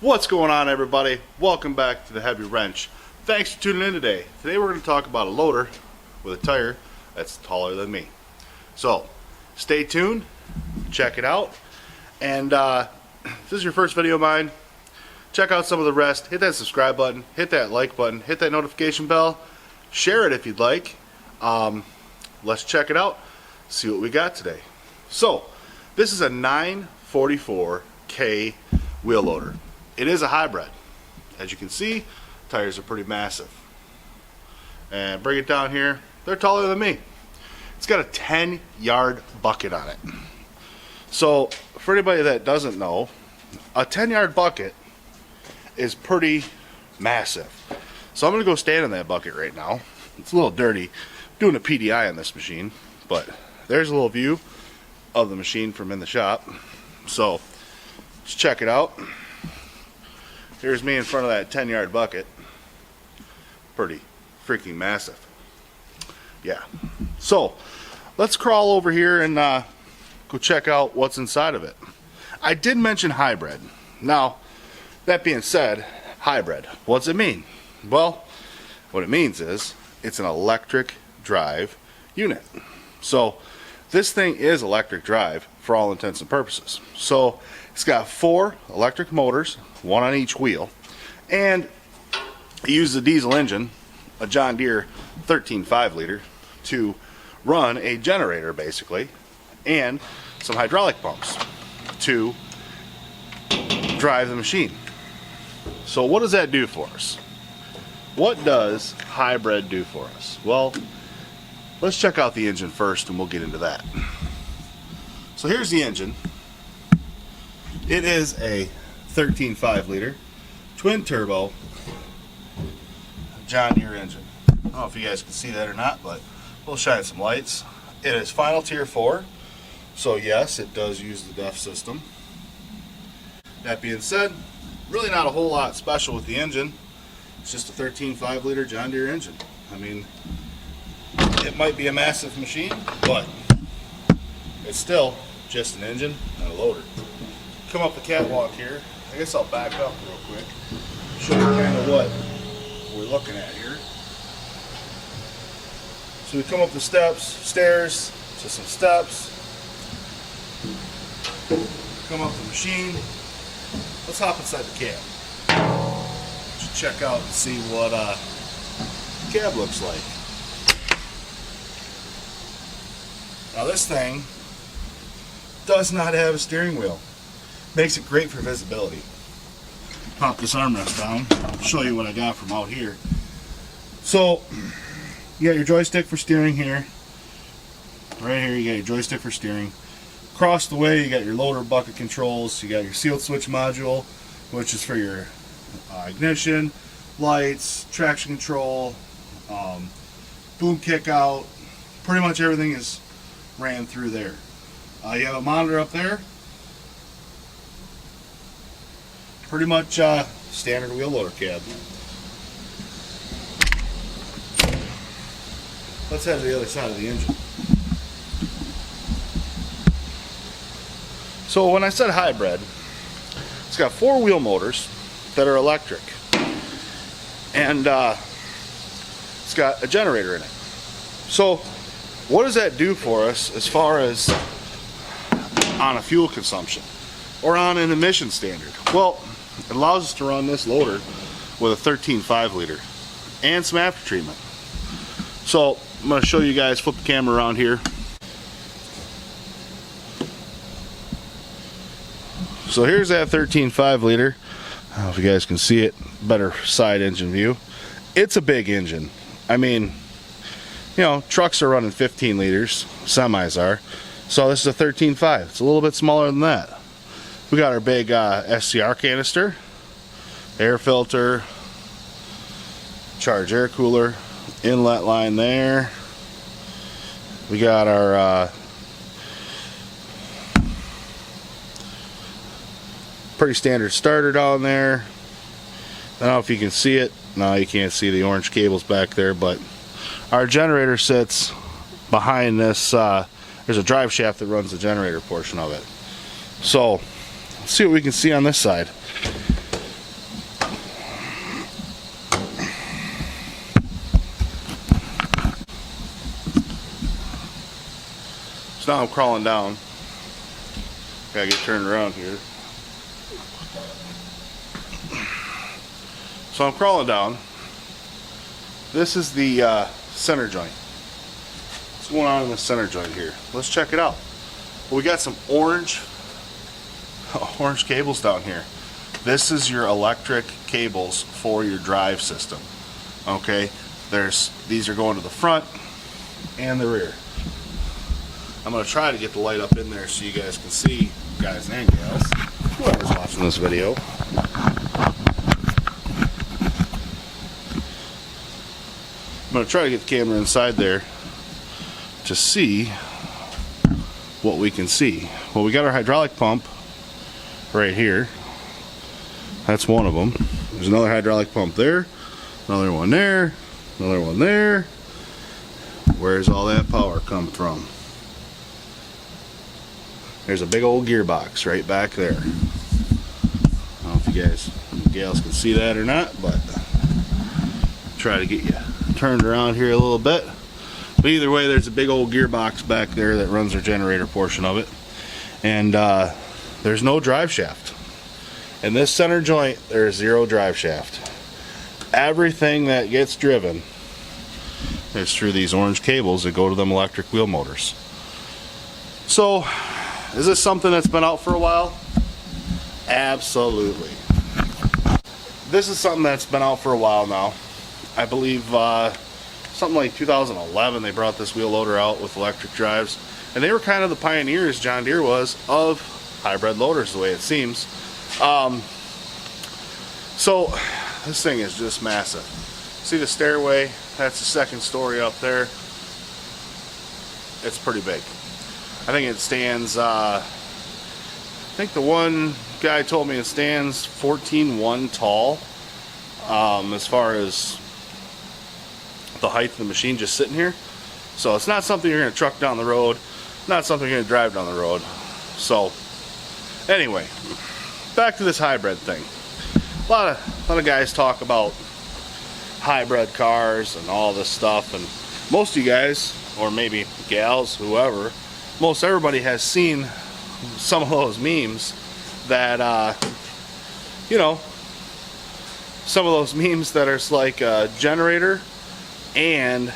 What's going on, everybody? Welcome back to the Heavy Wrench. Thanks for tuning in today. Today we're going to talk about a loader with a tire that's taller than me. So stay tuned, check it out, and if this is your first video of mine, check out some of the rest. Hit that subscribe button, hit that like button, hit that notification bell, share it if you'd like. Let's check it out, see what we got today. So this is a 944K wheel loader. It is a hybrid. As you can see, tires are pretty massive. And bring it down here, they're taller than me. It's got a 10-yard bucket on it. So for anybody that doesn't know, a 10-yard bucket is pretty massive. So I'm going to go stand in that bucket right now. It's a little dirty. I'm doing a PDI on this machine, but there's a little view of the machine from in the shop. So let's check it out. Here's me in front of that 10-yard bucket. Pretty freaking massive. Yeah. So let's crawl over here and go check out what's inside of it. I did mention hybrid. Now, that being said, hybrid, what's it mean? Well, what it means is it's an electric drive unit. So this thing is electric drive for all intents and purposes. So it's got 4 electric motors, 1 on each wheel, and it uses a diesel engine, a John Deere 13.5 liter, to run a generator basically, and some hydraulic pumps to drive the machine. So what does that do for us? What does hybrid do for us? Well, let's check out the engine first and we'll get into that. So here's the engine. It is a 13.5 liter twin turbo John Deere engine. I don't know if you guys can see that or not, but we'll shine some lights. It is final tier 4, so yes, it does use the DEF system. That being said, really not a whole lot special with the engine. It's just a 13.5 liter John Deere engine. I mean, it might be a massive machine, but it's still just an engine and a loader. Come up the catwalk here. I guess I'll back up real quick, show you kind of what we're looking at here. So we come up the stairs to some steps, come up the machine. Let's hop inside the cab. Just check out and see what the cab looks like. Now this thing does not have a steering wheel. Makes it great for visibility. Pop this armrest down, show you what I got from out here. So you got your joystick for steering here. Right here you got your joystick for steering. Across the way you got your loader bucket controls. You got your sealed switch module, which is for your ignition, lights, traction control, boom kick out. Pretty much everything is ran through there. You have a monitor up there. Pretty much standard wheel loader cab. Let's head to the other side of the engine. So when I said hybrid, it's got 4 wheel motors that are electric, and it's got a generator in it. So what does that do for us as far as on a fuel consumption or on an emission standard? Well, it allows us to run this loader with a 13.5 liter and some after treatment. So I'm going to show you guys, flip the camera around here. So here's that 13.5 liter. I don't know if you guys can see it, better side engine view. It's a big engine. I mean, you know, trucks are running 15 liters, semis are. So this is a 13.5. It's a little bit smaller than that. We got our big SCR canister, air filter, charge air cooler, inlet line there. We got our pretty standard starter down there. I don't know if you can see it. No, you can't see the orange cables back there, but our generator sits behind this. There's a drive shaft that runs the generator portion of it. So let's see what we can see on this side. So now I'm crawling down. Gotta get turned around here. So I'm crawling down. This is the center joint. What's going on in the center joint here? Let's check it out. Well, we got some orange cables down here. This is your electric cables for your drive system. Okay, these are going to the front and the rear. I'm going to try to get the light up in there so you guys can see, guys and gals, whoever's watching this video. I'm going to try to get the camera inside there to see what we can see. Well, we got our hydraulic pump right here. That's one of them. There's another hydraulic pump there, another one there, another one there. Where's all that power come from? There's a big old gearbox right back there. I don't know if you guys, gals, can see that or not, but try to get you turned around here a little bit. But either way, there's a big old gearbox back there that runs our generator portion of it. And there's no drive shaft. In this center joint, there's zero drive shaft. Everything that gets driven is through these orange cables that go to them electric wheel motors. So, is this something that's been out for a while? Absolutely. This is something that's been out for a while now. I believe something like 2011 they brought this wheel loader out with electric drives, and they were kind of the pioneers, John Deere was, of hybrid loaders, the way it seems. So this thing is just massive. See the stairway? That's the second story up there. It's pretty big. I think it stands, I think the one guy told me it stands 14.1 tall, as far as the height of the machine just sitting here. So it's not something you're going to truck down the road, not something you're going to drive down the road. So anyway, back to this hybrid thing. A lot of guys talk about hybrid cars and all this stuff, and most of you guys, or maybe gals, whoever, most everybody has seen some of those memes that you know, some of those memes that are like a generator and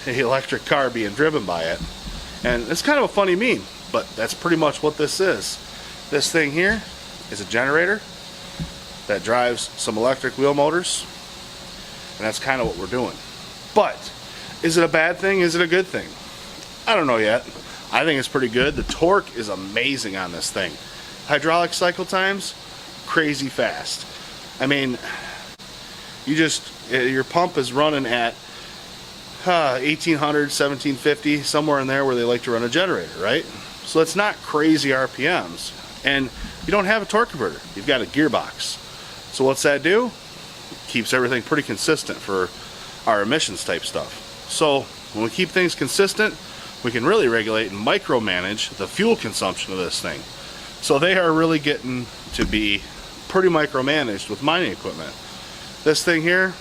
an electric car being driven by it. And it's kind of a funny meme, but that's pretty much what this is. This thing here is a generator that drives some electric wheel motors, and that's kind of what we're doing. But is it a bad thing? Is it a good thing? I don't know yet. I think it's pretty good. The torque is amazing on this thing. Hydraulic cycle times, crazy fast. I mean, your pump is running at 1800, 1750, somewhere in there where they like to run a generator, right? So it's not crazy RPMs. And you don't have a torque converter. You've got a gearbox. So what's that do? Keeps everything pretty consistent for our emissions type stuff. So when we keep things consistent, we can really regulate and micromanage the fuel consumption of this thing. So they are really getting to be pretty micromanaged with mining equipment. This thing here,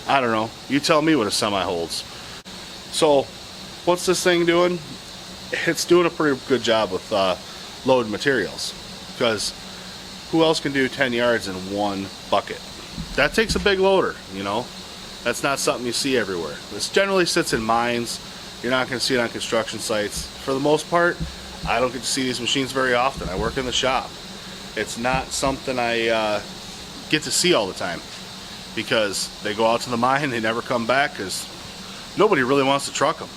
I don't know. You tell me what a semi holds. So what's this thing doing? It's doing a pretty good job with load materials, because who else can do 10 yards in one bucket? That takes a big loader, you know. That's not something you see everywhere. This generally sits in mines. You're not going to see it on construction sites. For the most part, I don't get to see these machines very often. I work in the shop. It's not something I get to see all the time, because they go out to the mine, they never come back because nobody really wants to truck them.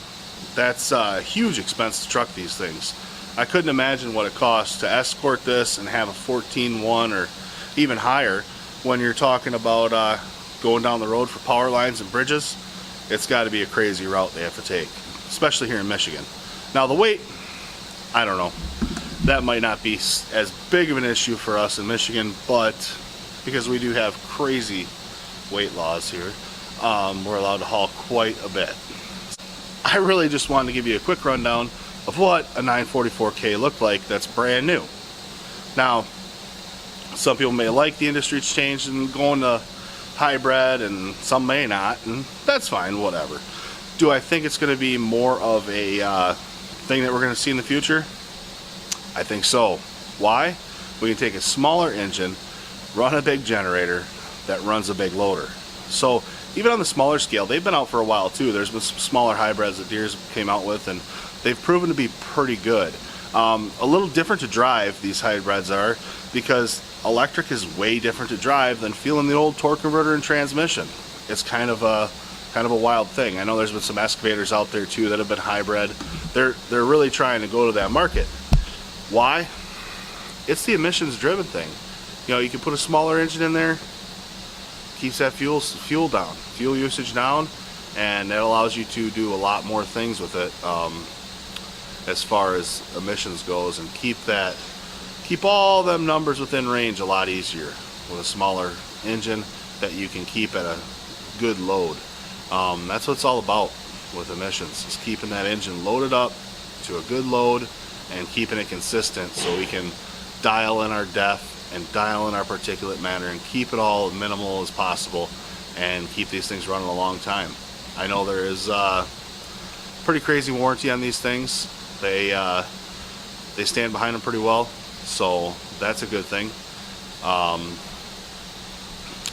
That's a huge expense to truck these things. I couldn't imagine what it costs to escort this and have a 14.1 or even higher when you're talking about going down the road for power lines and bridges. It's got to be a crazy route they have to take, especially here in Michigan. Now the weight, I don't know. That might not be as big of an issue for us in Michigan, but because we do have crazy weight laws here, we're allowed to haul quite a bit. I really just wanted to give you a quick rundown of what a 944K looked like that's brand new. Now, some people may like the industry's changed and going to hybrid, and some may not, and that's fine, whatever. Do I think it's going to be more of a thing that we're going to see in the future? I think so. Why? We can take a smaller engine, run a big generator that runs a big loader. So even on the smaller scale, they've been out for a while too. There's been some smaller hybrids that Deere's came out with, and they've proven to be pretty good. A little different to drive, these hybrids are, because electric is way different to drive than feeling the old torque converter and transmission. It's kind of a wild thing. I know there's been some excavators out there too that have been hybrid. They're really trying to go to that market. Why? It's the emissions driven thing. You know, you can put a smaller engine in there, keeps that fuel usage down, and that allows you to do a lot more things with it as far as emissions goes, and keep all them numbers within range a lot easier with a smaller engine that you can keep at a good load. That's what it's all about with emissions, is keeping that engine loaded up to a good load and keeping it consistent so we can dial in our depth and dial in our particulate matter and keep it all as minimal as possible and keep these things running a long time. I know there is pretty crazy warranty on these things. They stand behind them pretty well, so that's a good thing.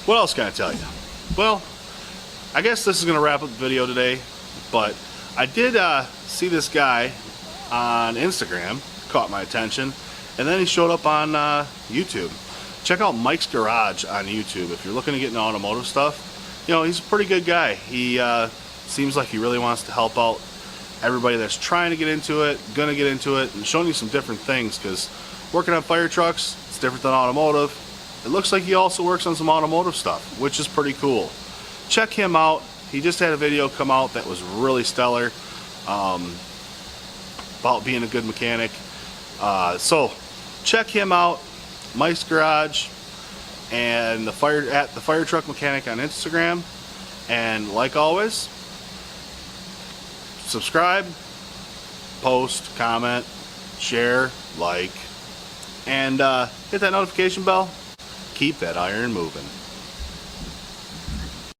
What else can I tell you? Well, I guess this is going to wrap up the video today, but I did see this guy on Instagram, caught my attention, and then he showed up on YouTube. Check out Mike's Garage on YouTube if you're looking to get into automotive stuff. You know, he's a pretty good guy. He seems like he really wants to help out everybody that's trying to get into it, gonna get into it, and showing you some different things, because working on fire trucks, it's different than automotive. It looks like he also works on some automotive stuff, which is pretty cool. Check him out. He just had a video come out that was really stellar about being a good mechanic. So check him out, Mike's Garage, and the fire truck mechanic on Instagram. And like always, subscribe, post, comment, share, like, and hit that notification bell. Keep that iron moving.